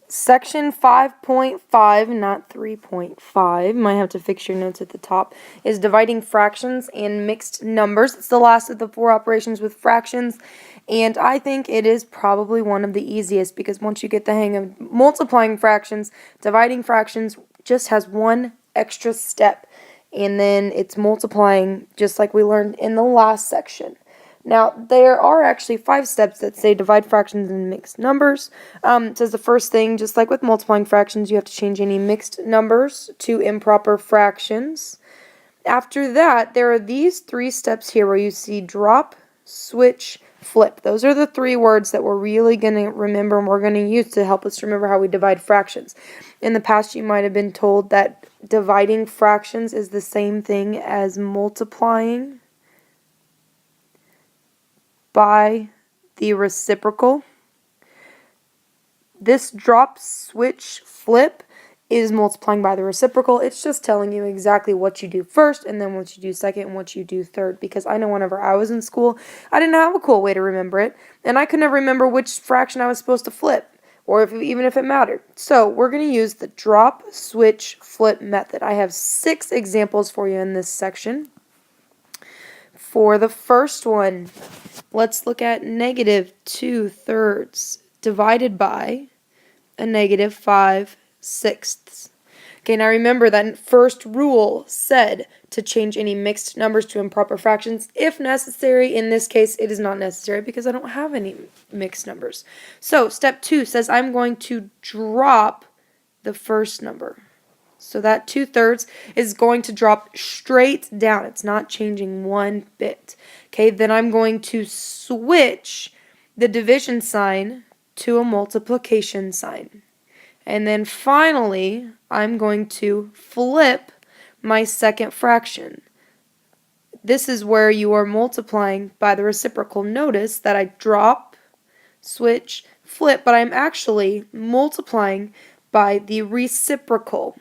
Section 5.5, not 3.5, might have to fix your notes at the top, is dividing fractions and mixed numbers. It's the last of the 4 operations with fractions, and I think it is probably one of the easiest because once you get the hang of multiplying fractions, dividing fractions just has one extra step, and then it's multiplying just like we learned in the last section. Now, there are actually 5 steps that say divide fractions and mixed numbers. It says the first thing, just like with multiplying fractions, you have to change any mixed numbers to improper fractions. After that, there are these 3 steps here where you see drop, switch, flip. Those are the 3 words that we're really going to remember and we're going to use to help us remember how we divide fractions. In the past, you might have been told that dividing fractions is the same thing as multiplying by the reciprocal. This drop, switch, flip is multiplying by the reciprocal. It's just telling you exactly what you do first and then what you do second and what you do third, because I know whenever I was in school, I didn't have a cool way to remember it, and I could never remember which fraction I was supposed to flip, or even if it mattered. So we're going to use the drop, switch, flip method. I have 6 examples for you in this section. For the first one, let's look at negative 2/3 divided by a negative 5/6. Okay, now remember that first rule said to change any mixed numbers to improper fractions if necessary. In this case, it is not necessary because I don't have any mixed numbers. So step 2 says I'm going to drop the first number. So that 2/3 is going to drop straight down. It's not changing one bit. Okay, then I'm going to switch the division sign to a multiplication sign. And then finally, I'm going to flip my second fraction. This is where you are multiplying by the reciprocal. Notice that I drop, switch, flip, but I'm actually multiplying by the reciprocal.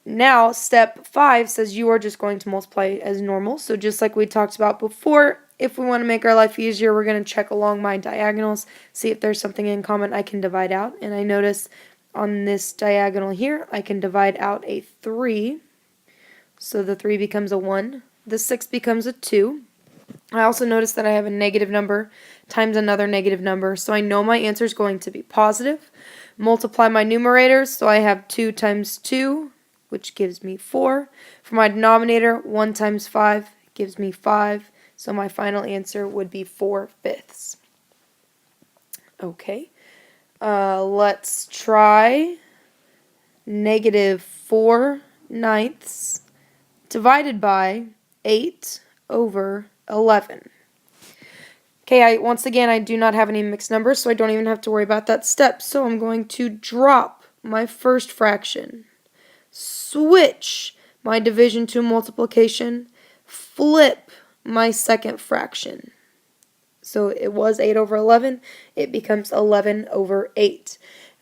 Now, step 5 says you are just going to multiply as normal. So just like we talked about before, if we want to make our life easier, we're going to check along my diagonals, see if there's something in common I can divide out. And I notice on this diagonal here, I can divide out a 3. So the 3 becomes a 1. The 6 becomes a 2. I also notice that I have a negative number times another negative number, so I know my answer is going to be positive. Multiply my numerators, so I have 2 times 2, which gives me 4. For my denominator, 1 times 5 gives me 5. So my final answer would be 4/5. Okay. Let's try negative 4/9 divided by 8/11. Okay, once again, I do not have any mixed numbers, so I don't even have to worry about that step. So I'm going to drop my first fraction, switch my division to multiplication, flip my second fraction. So it was 8/11, it becomes 11/8.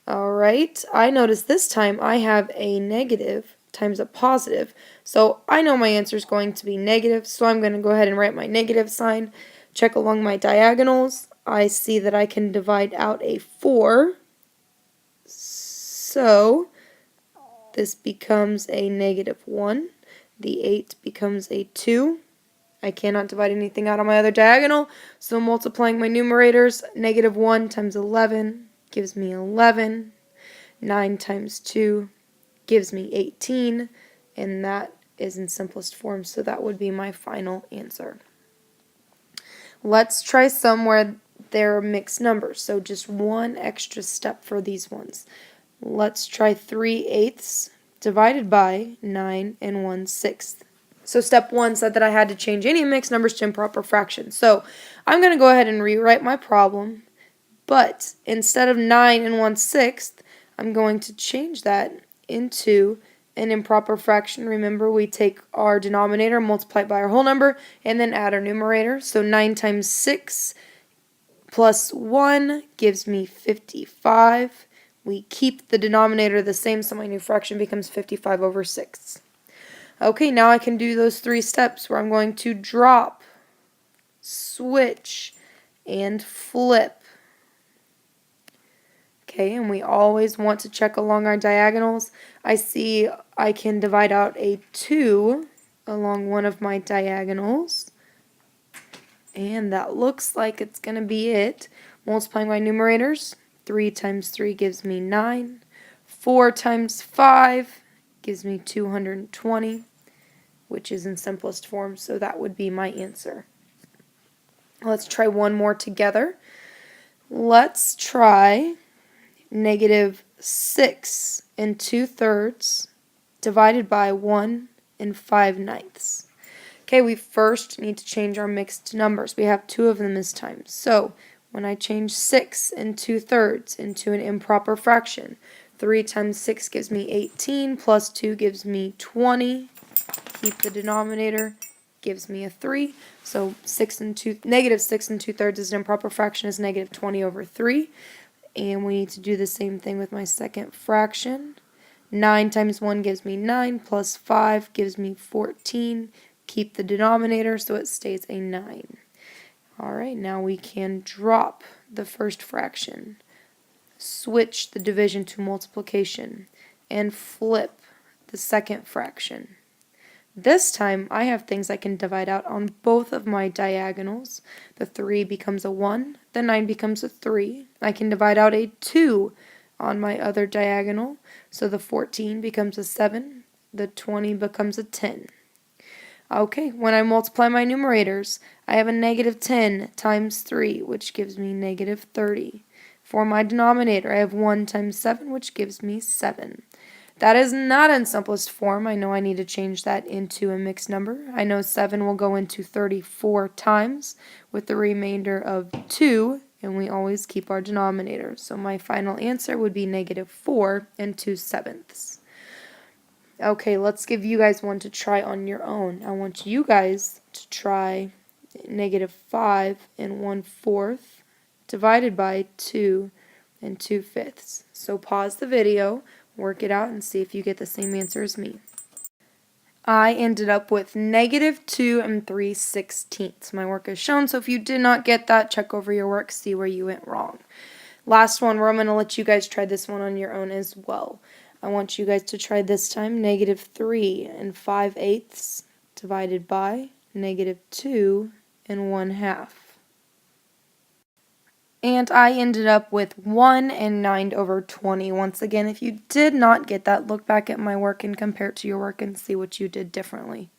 Alright, I notice this time I have a negative times a positive, so I know my answer is going to be negative, so I'm going to go ahead and write my negative sign. Check along my diagonals. I see that I can divide out a 4, so this becomes a -1. The 8 becomes a 2. I cannot divide anything out on my other diagonal, so multiplying my numerators, -1 times 11 gives me 11. 9 times 2 gives me 18, and that is in simplest form, so that would be my final answer. Let's try some where there are mixed numbers, so just one extra step for these ones. Let's try 3/8 divided by 9 1/6. So step 1 said that I had to change any mixed numbers to improper fractions. So I'm going to go ahead and rewrite my problem, but instead of 9 1/6, I'm going to change that into an improper fraction. Remember, we take our denominator, multiply it by our whole number, and then add our numerator. So 9 times 6 plus 1 gives me 55. We keep the denominator the same, so my new fraction becomes 55/6. Okay, now I can do those 3 steps where I'm going to drop, switch, and flip. Okay, and we always want to check along our diagonals. I see I can divide out a 2 along one of my diagonals. And that looks like it's going to be it. Multiplying my numerators, 3 times 3 gives me 9. 4 times 5 gives me 220, which is in simplest form, so that would be my answer. Let's try one more together. Let's try negative 6 2/3 divided by 1 5/9. Okay, we first need to change our mixed numbers. We have 2 of them this time. So when I change 6 2/3 into an improper fraction, 3 times 6 gives me 18, plus 2 gives me 20. Keep the denominator, gives me a 3. So negative 6 2/3 is an improper fraction, is negative 20 over 3. And we need to do the same thing with my second fraction. 9 times 1 gives me 9, plus 5 gives me 14. Keep the denominator so it stays a 9. Alright, now we can drop the first fraction, switch the division to multiplication, and flip the second fraction. This time I have things I can divide out on both of my diagonals. The 3 becomes a 1, the 9 becomes a 3. I can divide out a 2 on my other diagonal, so the 14 becomes a 7, the 20 becomes a 10. Okay, when I multiply my numerators, I have a negative 10 times 3, which gives me negative 30. For my denominator, I have 1 times 7, which gives me 7. That is not in simplest form. I know I need to change that into a mixed number. I know 7 will go into 34 times with the remainder of 2, and we always keep our denominator. So my final answer would be negative 4 2/7. Okay, let's give you guys one to try on your own. I want you guys to try negative 5 1/4 divided by 2 2/5. So pause the video, work it out, and see if you get the same answer as me. I ended up with negative 2 3/16. My work is shown, so if you did not get that, check over your work, see where you went wrong. Last one, where I'm going to let you guys try this one on your own as well. I want you guys to try this time negative 3 5/8 divided by negative 2 1/2. And I ended up with 1 9 over 20. Once again, if you did not get that, look back at my work and compare it to your work and see what you did differently.